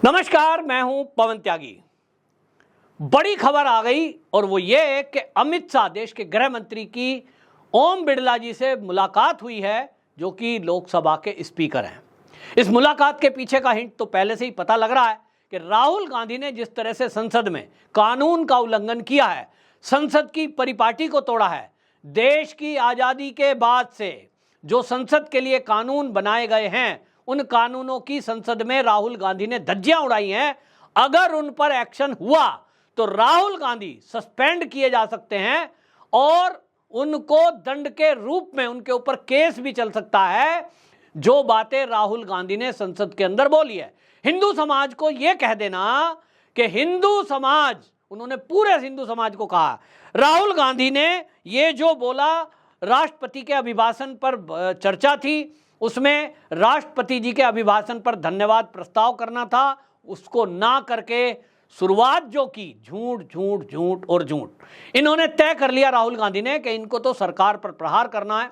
नमस्कार, मैं हूं पवन त्यागी। बड़ी खबर आ गई और वो ये कि अमित शाह, देश के गृह मंत्री की ओम बिड़ला जी से मुलाकात हुई है, जो कि लोकसभा के स्पीकर हैं। इस मुलाकात के पीछे का हिंट तो पहले से ही पता लग रहा है कि राहुल गांधी ने जिस तरह से संसद में कानून का उल्लंघन किया है, संसद की परिपाटी को तोड़ा है, देश की आज़ादी के बाद से जो संसद के लिए कानून बनाए गए हैं, उन कानूनों की संसद में राहुल गांधी ने धज्जियां उड़ाई हैं। अगर उन पर एक्शन हुआ तो राहुल गांधी सस्पेंड किए जा सकते हैं और उनको दंड के रूप में उनके ऊपर केस भी चल सकता है। जो बातें राहुल गांधी ने संसद के अंदर बोली है, हिंदू समाज को यह कह देना कि हिंदू समाज, उन्होंने पूरे हिंदू समाज को कहा, राहुल गांधी ने ये जो बोला, राष्ट्रपति के अभिभाषण पर चर्चा थी, उसमें राष्ट्रपति जी के अभिभाषण पर धन्यवाद प्रस्ताव करना था, उसको ना करके शुरुआत जो की झूठ झूठ झूठ और झूठ, इन्होंने तय कर लिया राहुल गांधी ने कि इनको तो सरकार पर प्रहार करना है,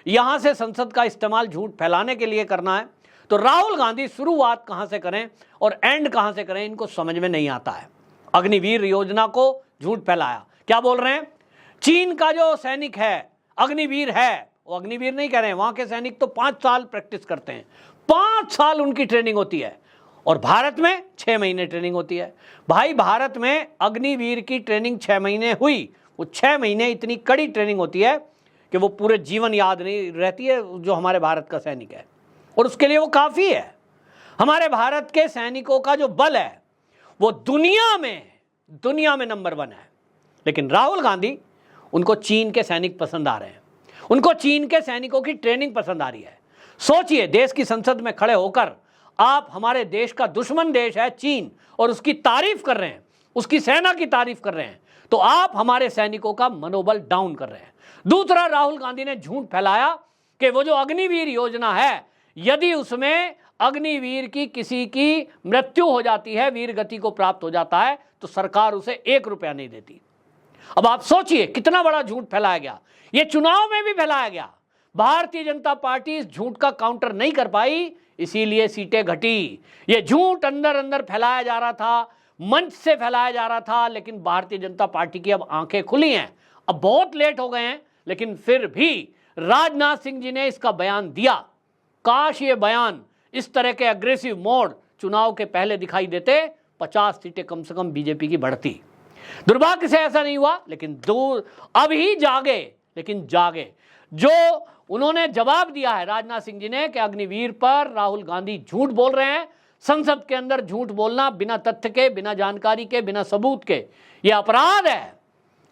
यहां से संसद का इस्तेमाल झूठ फैलाने के लिए करना है। तो राहुल गांधी शुरुआत कहां से करें और एंड कहां से करें, इनको समझ में नहीं आता है। अग्निवीर योजना को झूठ फैलाया, क्या बोल रहे हैं, चीन का जो सैनिक है अग्निवीर है, वो अग्निवीर नहीं कह रहे हैं, वहां के सैनिक तो 5 साल प्रैक्टिस करते हैं, 5 साल उनकी ट्रेनिंग होती है, और भारत में 6 महीने ट्रेनिंग होती है। भाई, भारत में अग्निवीर की ट्रेनिंग 6 महीने हुई, वो 6 महीने इतनी कड़ी ट्रेनिंग होती है कि वो पूरे जीवन याद नहीं रहती है जो हमारे भारत का सैनिक है, और उसके लिए वो काफ़ी है। हमारे भारत के सैनिकों का जो बल है वो दुनिया में नंबर 1 है। लेकिन राहुल गांधी, उनको चीन के सैनिक पसंद आ रहे हैं, उनको चीन के सैनिकों की ट्रेनिंग पसंद आ रही है। सोचिए, देश की संसद में खड़े होकर आप हमारे देश का दुश्मन देश है चीन, और उसकी तारीफ कर रहे हैं, उसकी सेना की तारीफ कर रहे हैं, तो आप हमारे सैनिकों का मनोबल डाउन कर रहे हैं। दूसरा, राहुल गांधी ने झूठ फैलाया कि वो जो अग्निवीर योजना है, यदि उसमें अग्निवीर की किसी की मृत्यु हो जाती है, वीर गति को प्राप्त हो जाता है, तो सरकार उसे 1 रुपया नहीं देती। अब आप सोचिए कितना बड़ा झूठ फैलाया गया। ये चुनाव में भी फैलाया गया। भारतीय जनता पार्टी इस झूठ का काउंटर नहीं कर पाई, इसीलिए सीटें घटी। ये झूठ अंदर अंदर फैलाया जा रहा था, मंच से फैलाया जा रहा था, लेकिन भारतीय जनता पार्टी की अब आंखें खुली हैं। अब बहुत लेट हो गए हैं, लेकिन फिर भी राजनाथ सिंह जी ने इसका बयान दिया। काश ये बयान, इस तरह के अग्रेसिव मोड चुनाव के पहले दिखाई देते, 50 सीटें कम से कम बीजेपी की बढ़ती। दुर्भाग्य से ऐसा नहीं हुआ, लेकिन अब ही जागे, लेकिन जागे। जो उन्होंने जवाब दिया है राजनाथ सिंह जी ने कि अग्निवीर पर राहुल गांधी झूठ बोल रहे हैं, संसद के अंदर झूठ बोलना बिना तथ्य के, बिना जानकारी के, बिना सबूत के, यह अपराध है।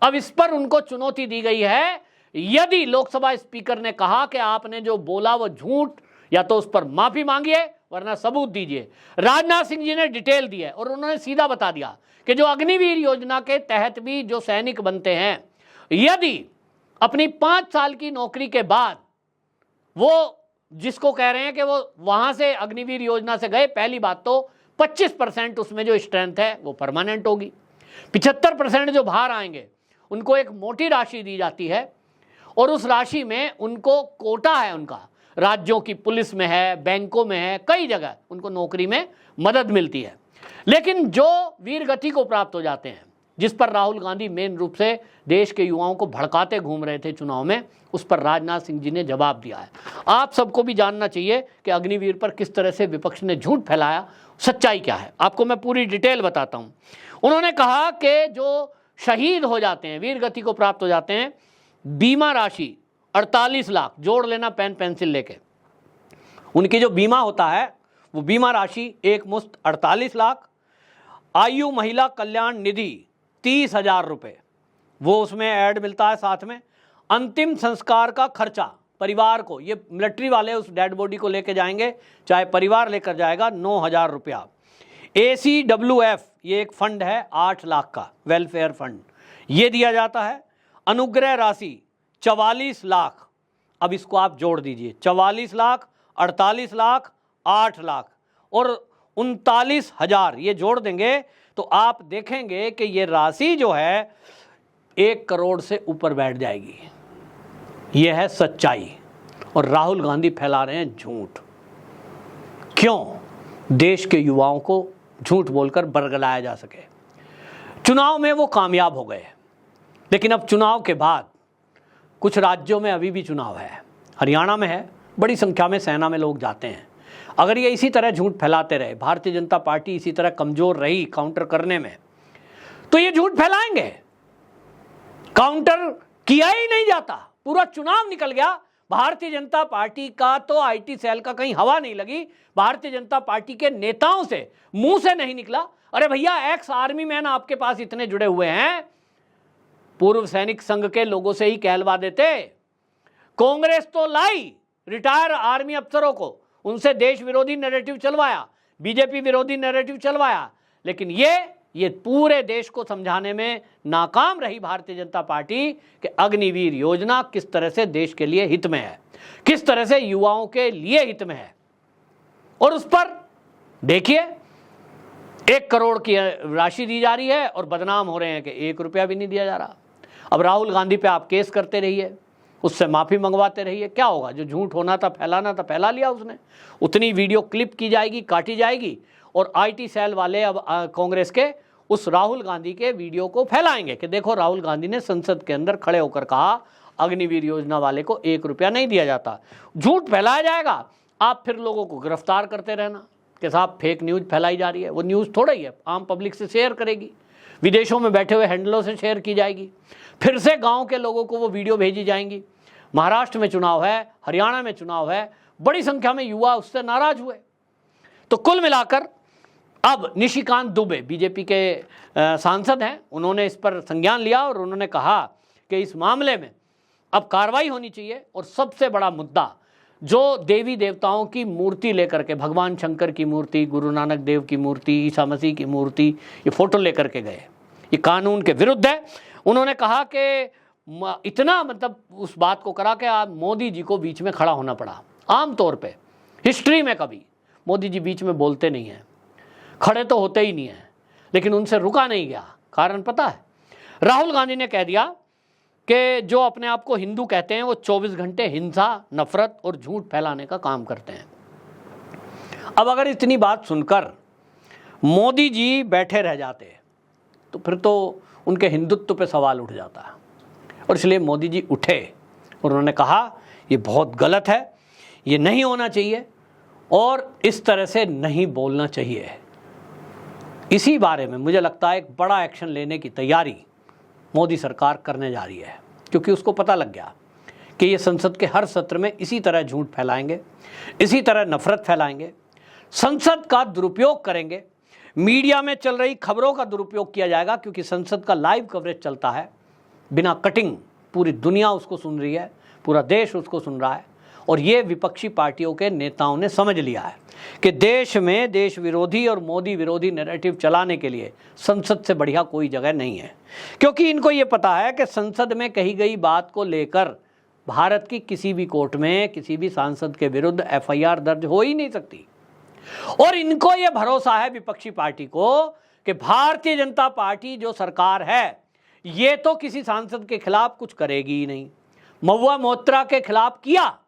अब इस पर उनको चुनौती दी गई है। यदि लोकसभा स्पीकर ने कहा कि आपने जो बोला वो झूठ, या तो उस पर माफी मांगिए वरना सबूत दीजिए। राजनाथ सिंह जी ने डिटेल दी है और उन्होंने सीधा बता दिया कि जो अग्निवीर योजना के तहत भी जो सैनिक बनते हैं, यदि अपनी 5 साल की नौकरी के बाद वो, जिसको कह रहे हैं कि वो वहां से अग्निवीर योजना से गए, पहली बात तो 25% उसमें जो स्ट्रेंथ है वो परमानेंट होगी। 75% जो बाहर आएंगे उनको एक मोटी राशि दी जाती है, और उस राशि में उनको कोटा है, उनका राज्यों की पुलिस में है, बैंकों में है, कई जगह उनको नौकरी में मदद मिलती है। लेकिन जो वीर गति को प्राप्त हो जाते हैं, जिस पर राहुल गांधी मेन रूप से देश के युवाओं को भड़काते घूम रहे थे चुनाव में, उस पर राजनाथ सिंह जी ने जवाब दिया है। आप सबको भी जानना चाहिए कि अग्निवीर पर किस तरह से विपक्ष ने झूठ फैलाया, सच्चाई क्या है। आपको मैं पूरी डिटेल बताता हूं। उन्होंने कहा कि जो शहीद हो जाते हैं, वीर गति को प्राप्त हो जाते हैं, बीमा राशि 48 लाख, जोड़ लेना पेन पेंसिल लेके, उनकी जो बीमा होता है वो बीमा राशि एक मुश्त 48 लाख। आयु महिला कल्याण निधि 30,000 रुपये, वो उसमें ऐड मिलता है साथ में। अंतिम संस्कार का खर्चा परिवार को, ये मिलिट्री वाले उस डेड बॉडी को लेके जाएंगे, चाहे परिवार लेकर जाएगा, 9,000 रुपया। ACWF, ये एक फंड है 8 लाख का, वेलफेयर फंड, ये दिया जाता है। अनुग्रह राशि 44 लाख, अब इसको आप जोड़ दीजिए, 44 लाख, 48 लाख, 8 लाख और 39,000, ये जोड़ देंगे तो आप देखेंगे कि ये राशि जो है 1 करोड़ से ऊपर बैठ जाएगी। ये है सच्चाई, और राहुल गांधी फैला रहे हैं झूठ। क्यों? देश के युवाओं को झूठ बोलकर बरगलाया जा सके। चुनाव में वो कामयाब हो गए, लेकिन अब चुनाव के बाद कुछ राज्यों में अभी भी चुनाव है। हरियाणा में है, बड़ी संख्या में सेना में लोग जाते हैं। अगर ये इसी तरह झूठ फैलाते रहे, भारतीय जनता पार्टी इसी तरह कमजोर रही काउंटर करने में, तो ये झूठ फैलाएंगे। काउंटर किया ही नहीं जाता, पूरा चुनाव निकल गया, भारतीय जनता पार्टी का तो आईटी सेल का कहीं हवा नहीं लगी, भारतीय जनता पार्टी के नेताओं से मुंह से नहीं निकला, अरे भैया एक्स आर्मी मैन आपके पास इतने जुड़े हुए हैं, पूर्व सैनिक संघ के लोगों से ही कहलवा देते। कांग्रेस तो लाई रिटायर आर्मी अफसरों को, उनसे देश विरोधी नैरेटिव चलवाया, बीजेपी विरोधी नैरेटिव चलवाया, लेकिन ये पूरे देश को समझाने में नाकाम रही भारतीय जनता पार्टी कि अग्निवीर योजना किस तरह से देश के लिए हित में है, किस तरह से युवाओं के लिए हित में है। और उस पर देखिए 1 करोड़ की राशि दी जा रही है और बदनाम हो रहे हैं कि 1 रुपया भी नहीं दिया जा रहा। अब राहुल गांधी पे आप केस करते रहिए, उससे माफ़ी मंगवाते रहिए, क्या होगा? जो झूठ होना था, फैलाना था, फैला लिया उसने। उतनी वीडियो क्लिप की जाएगी, काटी जाएगी, और आईटी सेल वाले अब कांग्रेस के उस राहुल गांधी के वीडियो को फैलाएंगे कि देखो राहुल गांधी ने संसद के अंदर खड़े होकर कहा अग्निवीर योजना वाले को 1 रुपया नहीं दिया जाता। झूठ फैलाया जाएगा, आप फिर लोगों को गिरफ्तार करते रहना कि साहब फेक न्यूज़ फैलाई जा रही है। वो न्यूज़ थोड़ा ही है, आम पब्लिक से शेयर करेगी, विदेशों में बैठे हुए हैंडलों से शेयर की जाएगी, फिर से गाँव के लोगों को वो वीडियो भेजी जाएंगी। महाराष्ट्र में चुनाव है, हरियाणा में चुनाव है, बड़ी संख्या में युवा उससे नाराज हुए। तो कुल मिलाकर अब निशिकांत दुबे बीजेपी के सांसद हैं, उन्होंने इस पर संज्ञान लिया और उन्होंने कहा कि इस मामले में अब कार्रवाई होनी चाहिए। और सबसे बड़ा मुद्दा जो देवी देवताओं की मूर्ति लेकर के, भगवान शंकर की मूर्ति, गुरु नानक देव की मूर्ति, ईसा मसीह की मूर्ति, ये फोटो लेकर के गए, ये कानून के विरुद्ध है। उन्होंने कहा कि इतना मतलब उस बात को करा कि मोदी जी को बीच में खड़ा होना पड़ा। आमतौर पे हिस्ट्री में कभी मोदी जी बीच में बोलते नहीं हैं, खड़े तो होते ही नहीं हैं, लेकिन उनसे रुका नहीं गया। कारण पता है, राहुल गांधी ने कह दिया कि जो अपने आप को हिंदू कहते हैं वो 24 घंटे हिंसा, नफरत और झूठ फैलाने का काम करते हैं। अब अगर इतनी बात सुनकर मोदी जी बैठे रह जाते तो फिर तो उनके हिंदुत्व पे सवाल उठ जाता। और इसलिए मोदी जी उठे और उन्होंने कहा ये बहुत गलत है, ये नहीं होना चाहिए और इस तरह से नहीं बोलना चाहिए। इसी बारे में मुझे लगता है एक बड़ा एक्शन लेने की तैयारी मोदी सरकार करने जा रही है, क्योंकि उसको पता लग गया कि ये संसद के हर सत्र में इसी तरह झूठ फैलाएंगे, इसी तरह नफरत फैलाएंगे, संसद का दुरुपयोग करेंगे, मीडिया में चल रही खबरों का दुरुपयोग किया जाएगा, क्योंकि संसद का लाइव कवरेज चलता है बिना कटिंग, पूरी दुनिया उसको सुन रही है, पूरा देश उसको सुन रहा है। और ये विपक्षी पार्टियों के नेताओं ने समझ लिया है कि देश में देश विरोधी और मोदी विरोधी नैरेटिव चलाने के लिए संसद से बढ़िया कोई जगह नहीं है, क्योंकि इनको ये पता है कि संसद में कही गई बात को लेकर भारत की किसी भी कोर्ट में किसी भी सांसद के विरुद्ध एफआईआर दर्ज हो ही नहीं सकती। और इनको ये भरोसा है विपक्षी पार्टी को कि भारतीय जनता पार्टी जो सरकार है ये तो किसी सांसद के खिलाफ कुछ करेगी ही नहीं। महुआ मोइत्रा के खिलाफ किया,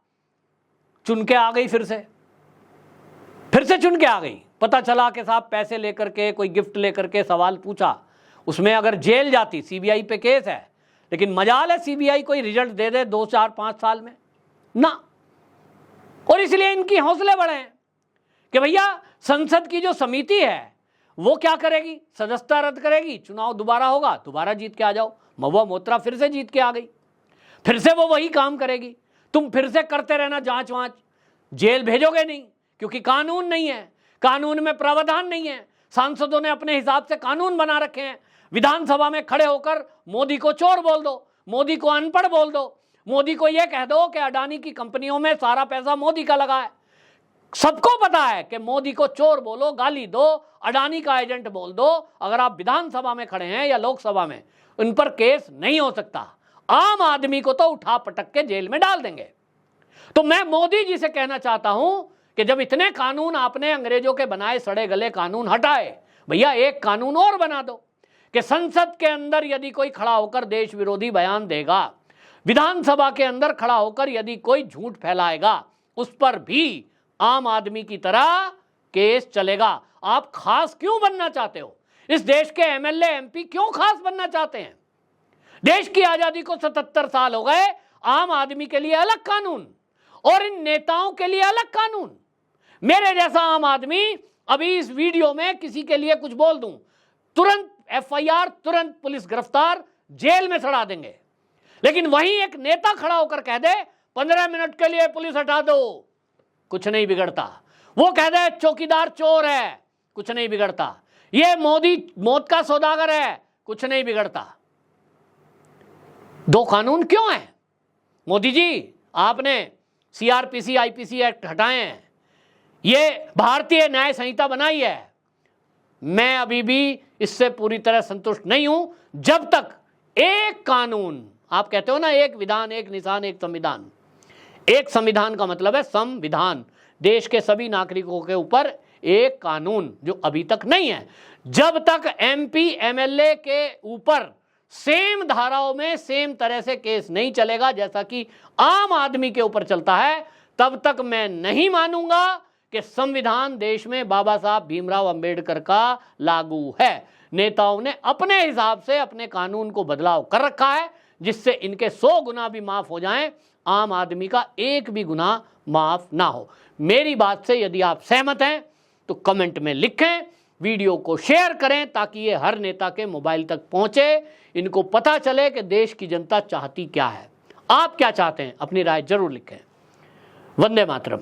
चुन के आ गई, फिर से चुन के आ गई। पता चला कि साहब पैसे लेकर के, कोई गिफ्ट लेकर के सवाल पूछा, उसमें अगर जेल जाती, सीबीआई पे केस है, लेकिन मजाल है सीबीआई कोई रिजल्ट दे दे 2, 4, 5 साल में ना। और इसलिए इनकी हौसले बढ़े हैं कि भैया संसद की जो समिति है वो क्या करेगी, सदस्यता रद्द करेगी, चुनाव दोबारा होगा, दोबारा जीत के आ जाओ। महुआ मोइत्रा फिर से जीत के आ गई, फिर से वो वही काम करेगी, तुम फिर से करते रहना जांच वांच, जेल भेजोगे नहीं, क्योंकि कानून नहीं है, कानून में प्रावधान नहीं है। सांसदों ने अपने हिसाब से कानून बना रखे हैं। विधानसभा में खड़े होकर मोदी को चोर बोल दो, मोदी को अनपढ़ बोल दो, मोदी को यह कह दो कि अडानी की कंपनियों में सारा पैसा मोदी का लगा है। सबको पता है कि मोदी को चोर बोलो, गाली दो, अडानी का एजेंट बोल दो, अगर आप विधानसभा में खड़े हैं या लोकसभा में, उन पर केस नहीं हो सकता। आम आदमी को तो उठा पटक के जेल में डाल देंगे। तो मैं मोदी जी से कहना चाहता हूं कि जब इतने कानून आपने अंग्रेजों के बनाए सड़े गले कानून हटाए, भैया एक कानून और बना दो कि संसद के अंदर यदि कोई खड़ा होकर देश विरोधी बयान देगा, विधानसभा के अंदर खड़ा होकर यदि कोई झूठ फैलाएगा, उस पर भी आम आदमी की तरह केस चलेगा। आप खास क्यों बनना चाहते हो? इस देश के एमएलए एमपी क्यों खास बनना चाहते हैं? देश की आजादी को 77 साल हो गए, आम आदमी के लिए अलग कानून और इन नेताओं के लिए अलग कानून। मेरे जैसा आम आदमी अभी इस वीडियो में किसी के लिए कुछ बोल दूं, तुरंत एफआईआर, तुरंत पुलिस गिरफ्तार, जेल में सड़ा देंगे। लेकिन वहीं एक नेता खड़ा होकर कह दे 15 मिनट के लिए पुलिस हटा दो, कुछ नहीं बिगड़ता। वो कह दे चौकीदार चोर है, कुछ नहीं बिगड़ता। ये मोदी मौत का सौदागर है, कुछ नहीं बिगड़ता। दो कानून क्यों हैं? मोदी जी, आपने सीआरपीसी आईपीसी एक्ट हटाए हैं, ये भारतीय न्याय संहिता बनाई है। मैं अभी भी इससे पूरी तरह संतुष्ट नहीं हूं जब तक एक कानून, आप कहते हो ना एक विधान एक निशान एक संविधान, एक संविधान का मतलब है संविधान, देश के सभी नागरिकों के ऊपर एक कानून, जो अभी तक नहीं है। जब तक एमपी एमएलए के ऊपर सेम धाराओं में सेम तरह से केस नहीं चलेगा जैसा कि आम आदमी के ऊपर चलता है, तब तक मैं नहीं मानूंगा कि संविधान देश में बाबा साहब भीमराव अंबेडकर का लागू है। नेताओं ने अपने हिसाब से अपने कानून को बदलाव कर रखा है जिससे इनके 100 गुना भी माफ हो जाएं, आम आदमी का एक भी गुना माफ ना हो। मेरी बात से यदि आप सहमत हैं तो कमेंट में लिखें, वीडियो को शेयर करें ताकि ये हर नेता के मोबाइल तक पहुंचे, इनको पता चले कि देश की जनता चाहती क्या है। आप क्या चाहते हैं? अपनी राय जरूर लिखें। वंदे मातरम।